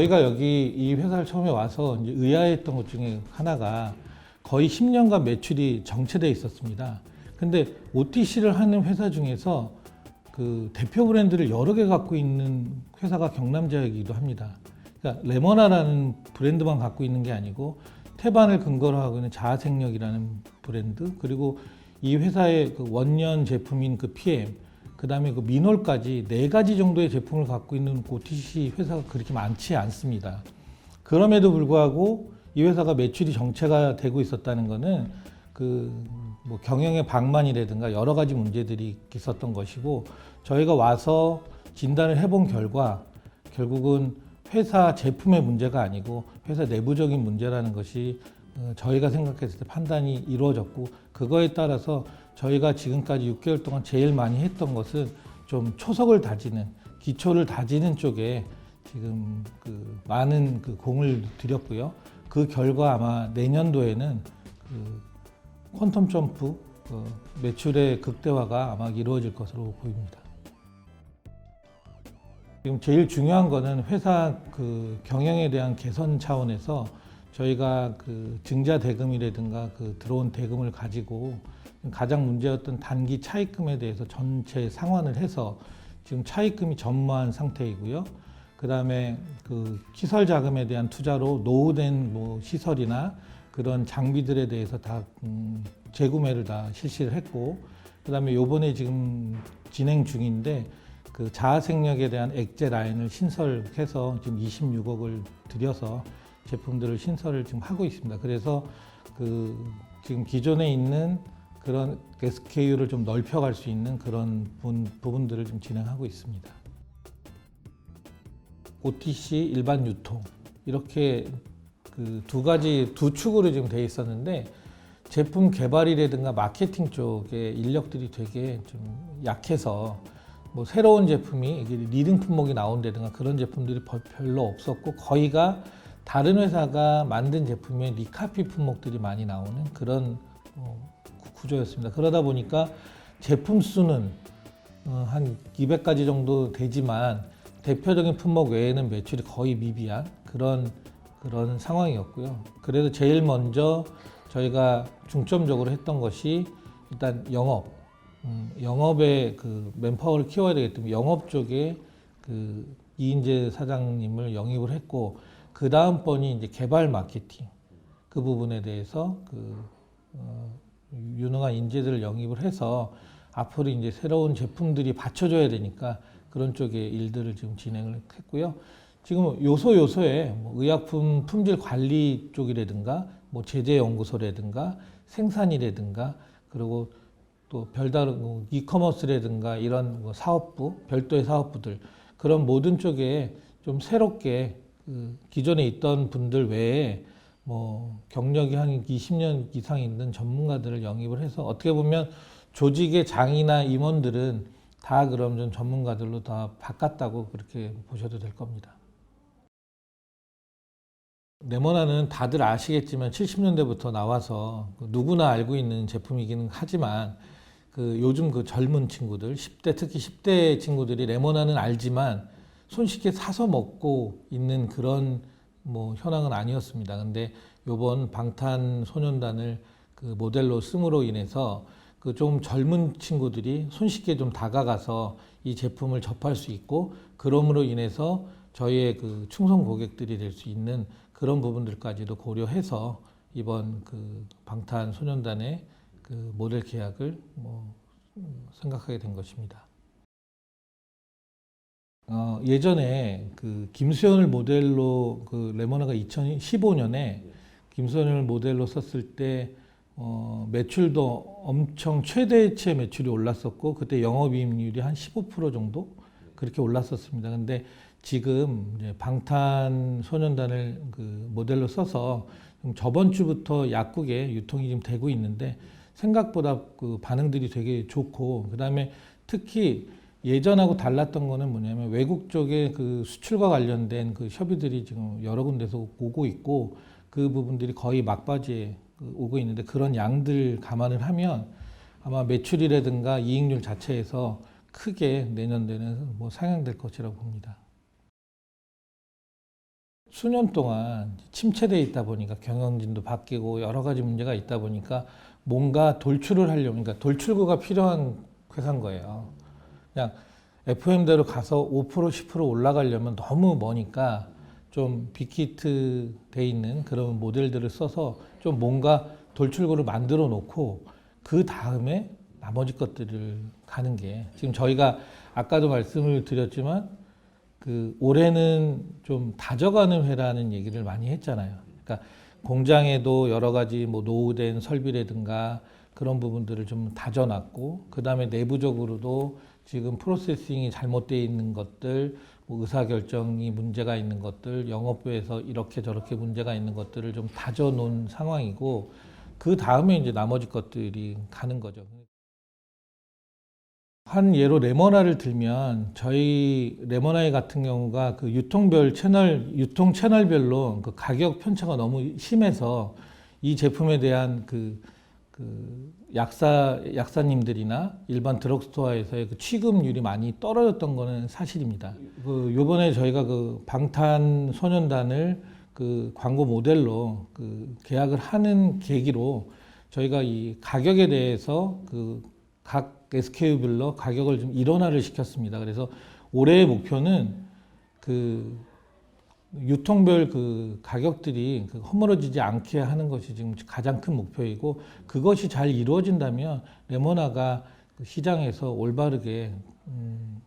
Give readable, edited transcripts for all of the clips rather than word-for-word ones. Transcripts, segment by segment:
저희가 여기 이 회사를 처음에 와서 이제 의아했던 것 중에 하나가 거의 10년간 매출이 정체되어 있었습니다. 근데 OTC를 하는 회사 중에서 그 대표 브랜드를 여러 개 갖고 있는 회사가 경남제약이기도 합니다. 그러니까 레모나라는 브랜드만 갖고 있는 게 아니고 태반을 근거로 하고 있는 자아생력이라는 브랜드, 그리고 이 회사의 그 원년 제품인 그 PM, 그 다음에 그 미놀까지 4가지 정도의 제품을 갖고 있는 OTC 회사가 그렇게 많지 않습니다. 그럼에도 불구하고 이 회사가 매출이 정체가 되고 있었다는 것은 그 뭐 경영의 방만이라든가 여러 가지 문제들이 있었던 것이고, 저희가 와서 진단을 해본 결과 결국은 회사 제품의 문제가 아니고 회사 내부적인 문제라는 것이 저희가 생각했을 때 판단이 이루어졌고, 그거에 따라서 저희가 지금까지 6개월 동안 제일 많이 했던 것은 좀 초석을 다지는, 기초를 다지는 쪽에 지금 그 많은 그 공을 들였고요. 그 결과 아마 내년도에는 그 퀀텀 점프 매출의 극대화가 아마 이루어질 것으로 보입니다. 지금 제일 중요한 거는 회사 그 경영에 대한 개선 차원에서 저희가 그 증자 대금이라든가 그 들어온 대금을 가지고 가장 문제였던 단기 차입금에 대해서 전체 상환을 해서 지금 차입금이 전무한 상태이고요. 그 다음에 그 시설 자금에 대한 투자로 노후된 뭐 시설이나 그런 장비들에 대해서 다 재구매를 다 실시를 했고, 그 다음에 요번에 지금 진행 중인데 그 자아생력에 대한 액제 라인을 신설해서 지금 26억을 들여서 제품들을 신설을 지금 하고 있습니다. 그래서 그 지금 기존에 있는 그런 SKU를 좀 넓혀갈 수 있는 그런 부분들을 좀 진행하고 있습니다. OTC, 일반 유통 이렇게 그 두 축으로 지금 돼 있었는데, 제품 개발이라든가 마케팅 쪽에 인력들이 되게 좀 약해서 뭐 새로운 제품이 리딩 품목이 나온다든가 그런 제품들이 별로 없었고, 거의가 다른 회사가 만든 제품의 리카피 품목들이 많이 나오는 그런 구조였습니다. 그러다 보니까 제품 수는 한 200가지 정도 되지만 대표적인 품목 외에는 매출이 거의 미비한 그런 상황이었고요. 그래서 제일 먼저 저희가 중점적으로 했던 것이 일단 영업에 그 맨파워를 키워야 되기 때문에 영업 쪽에 그 이인재 사장님을 영입을 했고, 그 다음번이 이제 개발 마케팅 그 부분에 대해서 유능한 인재들을 영입을 해서 앞으로 이제 새로운 제품들이 받쳐줘야 되니까 그런 쪽의 일들을 지금 진행을 했고요. 지금 요소에 뭐 의약품 품질 관리 쪽이라든가 뭐 제재 연구소라든가 생산이라든가 그리고 또 별다른 이커머스라든가 이런 뭐 사업부, 별도의 사업부들, 그런 모든 쪽에 좀 새롭게 그 기존에 있던 분들 외에 뭐 경력이 한 20년 이상 있는 전문가들을 영입을 해서, 어떻게 보면 조직의 장이나 임원들은 다 그럼 좀 전문가들로 다 바꿨다고 그렇게 보셔도 될 겁니다. 레모나는 다들 아시겠지만 70년대부터 나와서 누구나 알고 있는 제품이기는 하지만 그 요즘 그 젊은 친구들, 10대, 특히 10대 친구들이 레모나는 알지만 손쉽게 사서 먹고 있는 그런 뭐 현황은 아니었습니다. 근데 요번 방탄소년단을 그 모델로 씀으로 인해서 그 좀 젊은 친구들이 손쉽게 좀 다가가서 이 제품을 접할 수 있고, 그럼으로 인해서 저희의 그 충성 고객들이 될 수 있는 그런 부분들까지도 고려해서 이번 그 방탄소년단의 그 모델 계약을 뭐 생각하게 된 것입니다. 예전에 그 김수현을 모델로 그 레모나가 2015년에 김수현을 모델로 썼을 때 매출도 엄청 최대치의 매출이 올랐었고, 그때 영업이익률이 한 15% 정도 그렇게 올랐었습니다. 근데 지금 이제 방탄소년단을 그 모델로 써서 저번 주부터 약국에 유통이 지금 되고 있는데 생각보다 그 반응들이 되게 좋고, 그다음에 특히 예전하고 달랐던 거는 뭐냐면 외국 쪽에 그 수출과 관련된 그 협의들이 지금 여러 군데서 오고 있고, 그 부분들이 거의 막바지에 오고 있는데, 그런 양들 감안을 하면 아마 매출이라든가 이익률 자체에서 크게 내년도에는 뭐 상향될 것이라고 봅니다. 수년 동안 침체돼 있다 보니까 경영진도 바뀌고 여러 가지 문제가 있다 보니까 뭔가 돌출을 하려면, 그러니까 돌출구가 필요한 회사인 거예요. 그냥 FM대로 가서 5% 10% 올라가려면 너무 머니까 좀 빅히트 돼 있는 그런 모델들을 써서 좀 뭔가 돌출구를 만들어 놓고 그 다음에 나머지 것들을 가는 게, 지금 저희가 아까도 말씀을 드렸지만 그 올해는 좀 다져가는 회라는 얘기를 많이 했잖아요. 그러니까 공장에도 여러 가지 뭐 노후된 설비라든가 그런 부분들을 좀 다져놨고, 그 다음에 내부적으로도 지금 프로세싱이 잘못되어 있는 것들, 뭐 의사결정이 문제가 있는 것들, 영업부에서 이렇게 저렇게 문제가 있는 것들을 좀 다져놓은 상황이고, 그 다음에 이제 나머지 것들이 가는 거죠. 한 예로 레모나를 들면, 저희 레모나이 같은 경우가 그 유통별 채널, 유통 채널별로 그 가격 편차가 너무 심해서 이 제품에 대한 그 약사님들이나 일반 드럭스토어에서의 그 취급률이 많이 떨어졌던 거는 사실입니다. 그 요번에 저희가 그 방탄소년단을 그 광고 모델로 그 계약을 하는 계기로 저희가 이 가격에 대해서 그 각 SKU별로 가격을 좀 일원화를 시켰습니다. 그래서 올해의 목표는 그 유통별 그 가격들이 그 허물어지지 않게 하는 것이 지금 가장 큰 목표이고, 그것이 잘 이루어진다면 레모나가 그 시장에서 올바르게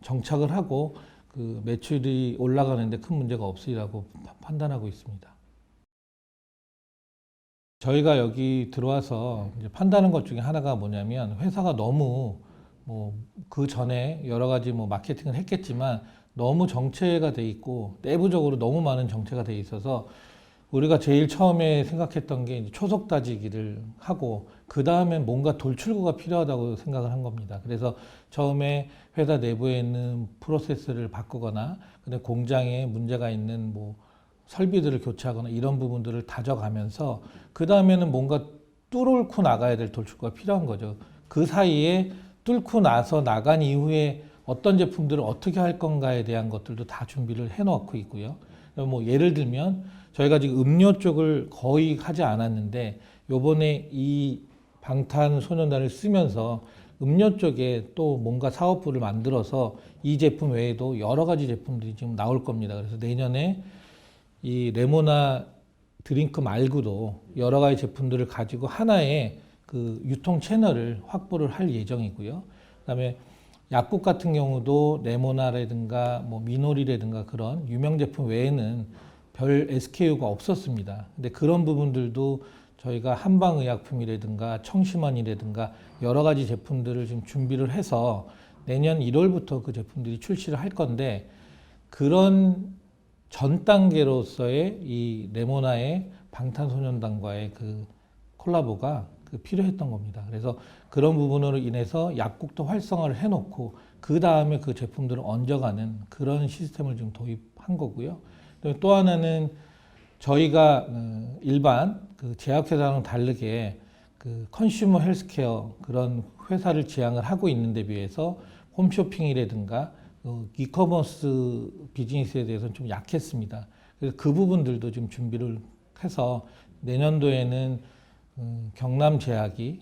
정착을 하고 그 매출이 올라가는데 큰 문제가 없으리라고 판단하고 있습니다. 저희가 여기 들어와서 이제 판단한 것 중에 하나가 뭐냐면, 회사가 너무 뭐 그 전에 여러 가지 뭐 마케팅을 했겠지만 너무 정체가 돼 있고 내부적으로 너무 많은 정체가 돼 있어서, 우리가 제일 처음에 생각했던 게 이제 초속 다지기를 하고 그 다음에 뭔가 돌출구가 필요하다고 생각을 한 겁니다. 그래서 처음에 회사 내부에 있는 프로세스를 바꾸거나, 근데 공장에 문제가 있는 뭐 설비들을 교체하거나 이런 부분들을 다져가면서 그 다음에는 뭔가 뚫고 나가야 될 돌출구가 필요한 거죠. 그 사이에 뚫고 나서 나간 이후에 어떤 제품들을 어떻게 할 건가에 대한 것들도 다 준비를 해놓고 있고요. 뭐 예를 들면 저희가 지금 음료 쪽을 거의 하지 않았는데, 요번에 이 방탄소년단을 쓰면서 음료 쪽에 또 뭔가 사업부를 만들어서 이 제품 외에도 여러 가지 제품들이 지금 나올 겁니다. 그래서 내년에 이 레모나 드링크 말고도 여러 가지 제품들을 가지고 하나의 그 유통 채널을 확보를 할 예정이고요. 그다음에 약국 같은 경우도 레모나라든가 뭐 미놀이라든가 그런 유명 제품 외에는 별 SKU가 없었습니다. 근데 그런 부분들도 저희가 한방의약품이라든가 청심환이라든가 여러 가지 제품들을 지금 준비를 해서 내년 1월부터 그 제품들이 출시를 할 건데, 그런 전 단계로서의 이 레모나의 방탄소년단과의 그 콜라보가 그 필요했던 겁니다. 그래서 그런 부분으로 인해서 약국도 활성화를 해놓고 그 다음에 그 제품들을 얹어가는 그런 시스템을 좀 도입한 거고요. 또 하나는 저희가 일반 그 제약회사랑 다르게 그 컨슈머 헬스케어 그런 회사를 지향을 하고 있는데 비해서 홈쇼핑이라든가 이커머스 비즈니스에 대해서는 좀 약했습니다. 그래서 그 부분들도 지금 준비를 해서 내년도에는 경남 제약이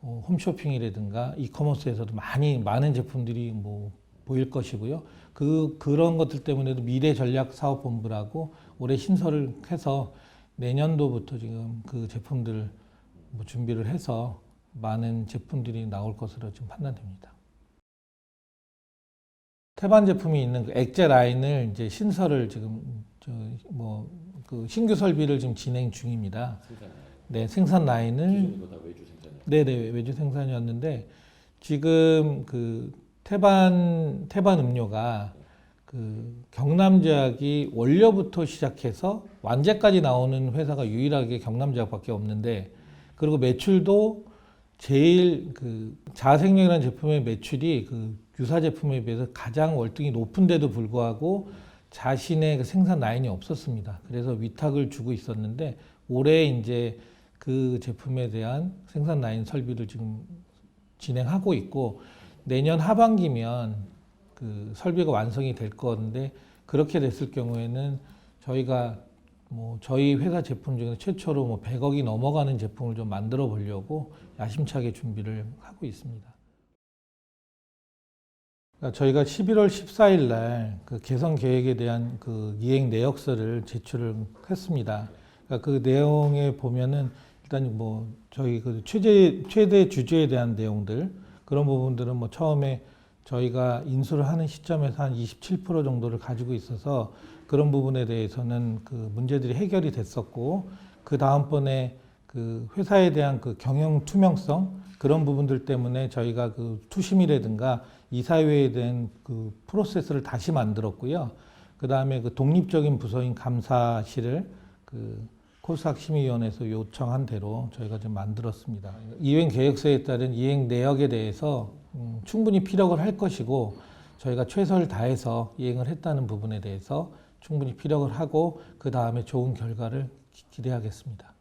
홈쇼핑이라든가 이커머스에서도 많은 제품들이 뭐 보일 것이고요. 그런 것들 때문에도 미래전략사업본부라고 올해 신설을 해서 내년도부터 지금 그 제품들 뭐 준비를 해서 많은 제품들이 나올 것으로 지금 판단됩니다. 태반 제품이 있는 그 액제 라인을 이제 신설을 지금 그 신규 설비를 지금 진행 중입니다. 네, 생산 라인을 외주 생산이요. 네네, 외주 생산이었는데 지금 그 태반 음료가 그 경남제약이 원료부터 시작해서 완제까지 나오는 회사가 유일하게 경남제약밖에 없는데, 그리고 매출도 제일 그 자생명이라는 제품의 매출이 그 유사 제품에 비해서 가장 월등히 높은데도 불구하고 자신의 그 생산 라인이 없었습니다. 그래서 위탁을 주고 있었는데 올해 이제 그 제품에 대한 생산 라인 설비를 지금 진행하고 있고, 내년 하반기면 그 설비가 완성이 될 건데, 그렇게 됐을 경우에는 저희가 뭐 저희 회사 제품 중에서 최초로 뭐 100억이 넘어가는 제품을 좀 만들어 보려고 야심차게 준비를 하고 있습니다. 그러니까 저희가 11월 14일 날 그 개선 계획에 대한 그 이행 내역서를 제출을 했습니다. 그러니까 그 내용에 보면은 일단 뭐 저희 그 최대 주주에 대한 내용들 그런 부분들은 뭐 처음에 저희가 인수를 하는 시점에서 한 27% 정도를 가지고 있어서 그런 부분에 대해서는 그 문제들이 해결이 됐었고 그 다음번에 그 회사에 대한 그 경영 투명성 그런 부분들 때문에 저희가 그 투심이라든가 이사회에 대한 그 프로세스를 다시 만들었고요. 그 다음에 그 독립적인 부서인 감사실을 그 코스닥 심의위원회에서 요청한 대로 저희가 좀 만들었습니다. 이행 계획서에 따른 이행 내역에 대해서 충분히 피력을 할 것이고 저희가 최선을 다해서 이행을 했다는 부분에 대해서 충분히 피력을 하고 그 다음에 좋은 결과를 기대하겠습니다.